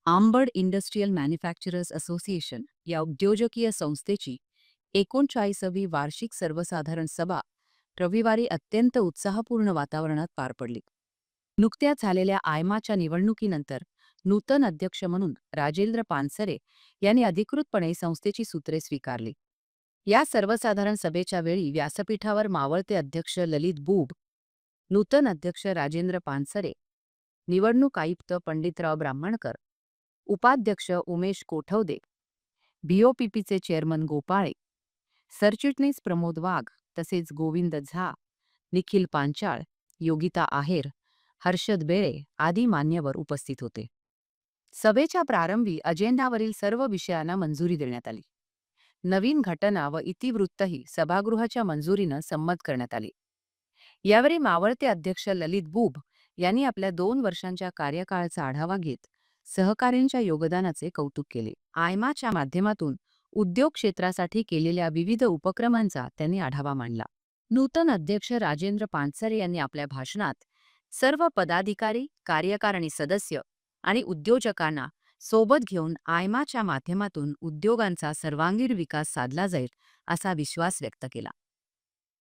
Ambad industrial manufacturers association या उद्योजकीय संस्थेची 39वी वार्षिक सर्वसाधारण सभा रविवारी अत्यंत उत्साहपूर्ण वातावरणात पार पडली. नुकत्याच झालेल्या आयमाच्या निवडणुकीनंतर नूतन अध्यक्ष म्हणून राजेंद्र पानसरे यांनी अधिकृतपणे संस्थेची सूत्रे स्वीकारली. या सर्वसाधारण सभेच्या वेळी व्यासपीठावर मावळते अध्यक्ष ललित बुब, नूतन अध्यक्ष राजेंद्र पानसरे, निवडणूक आयुक्त पंडितराव ब्राह्मणकर, उपाध्यक्ष उमेश कोठवदे, बीओपीपीचे चेअरमन गोपाळे, सरचिटणीस प्रमोद वाघ तसेच गोविंद झा, निखिल पांचाळ, योगिता आहेर, हर्षद बेळे आदी मान्यवर उपस्थित होते. सभेच्या प्रारंभी अजेंडावरील सर्व विषयांना मंजुरी देण्यात आली. नवीन घटना व इतिवृत्तही सभागृहाच्या मंजुरीनं संमत करण्यात आली. यावेळी मावळते अध्यक्ष ललित बुब यांनी आपल्या 2 वर्षांच्या कार्यकाळाचा आढावा घेत सहकाऱ्यांच्या योगदानाचे कौतुक केले. आयमाच्या माध्यमातून उद्योग क्षेत्रासाठी केलेल्या विविध उपक्रमांचा त्यांनी आढावा मांडला. नूतन अध्यक्ष राजेंद्र पानसरे यांनी आपल्या भाषणात सर्व पदाधिकारी, कार्यकारिणी सदस्य आणि उद्योजकांना सोबत घेऊन आयमाच्या माध्यमातून उद्योगांचा सर्वांगीण विकास साधला जाईल असा विश्वास व्यक्त केला.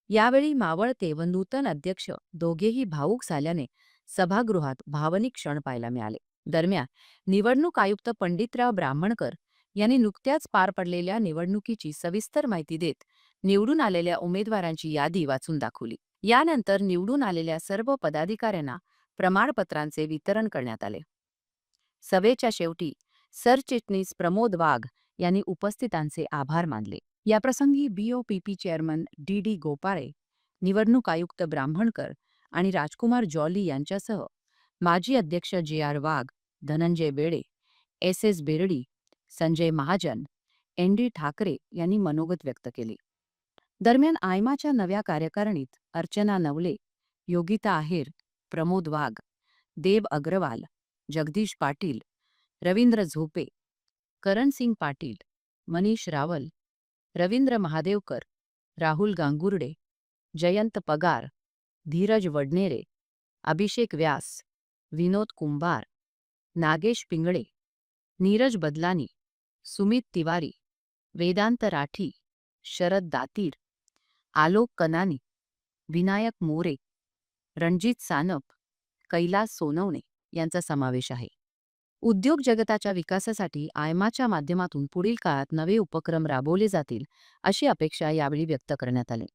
यावेळी मावळते व नूतन अध्यक्ष दोघेही भावूक झाल्याने सभागृहात भावनिक क्षण पाहायला मिळाले. दरम्यान निवडणूक आयुक्त पंडितराव ब्राह्मणकर यांनी नुकत्याच पार पडलेल्या निवडणुकीची सविस्तर माहिती देत निवडून आलेल्या उमेदवारांची यादी वाचून दाखवली. यानंतर निवडून आलेल्या सर्व पदाधिकाऱ्यांना प्रमाणपत्रांचे वितरण करण्यात आले. सभेच्या शेवटी सरचिटणीस प्रमोद वाघ यांनी उपस्थितांचे आभार मानले. याप्रसंगी बीओपीपी चेअरमन डी गोपाळे, निवडणूक आयुक्त ब्राह्मणकर आणि राजकुमार जॉली यांच्यासह माजी अध्यक्ष जे वाघ, धनंजय बेडे, एस बेरडी, संजय महाजन, डी ठाकरे यांनी मनोगत व्यक्त केले. दरम्यान आयमाच्या नव्या कार्यकारिणीत अर्चना नवले, योगिता आहेर, प्रमोद वाघ, देव अग्रवाल, जगदीश पाटील, रवींद्र झोपे, करणसिंग पाटील, मनीष रावल, रवींद्र महादेवकर, राहुल गांगुर्डे, जयंत पगार, धीरज वडनेरे, अभिषेक व्यास, विनोद कुंभार, नागेश पिंगळे, नीरज बदलानी, सुमित तिवारी, वेदांत राठी, शरद दातीर, आलोक कनानी, विनायक मोरे, रणजित सानप, कैलास सोनवणे यांचा समावेश आहे. उद्योग जगताच्या विकासासाठी आयमाच्या माध्यमातून पुढील काळात नवे उपक्रम राबवले जातील अशी अपेक्षा यावेळी व्यक्त करण्यात आली.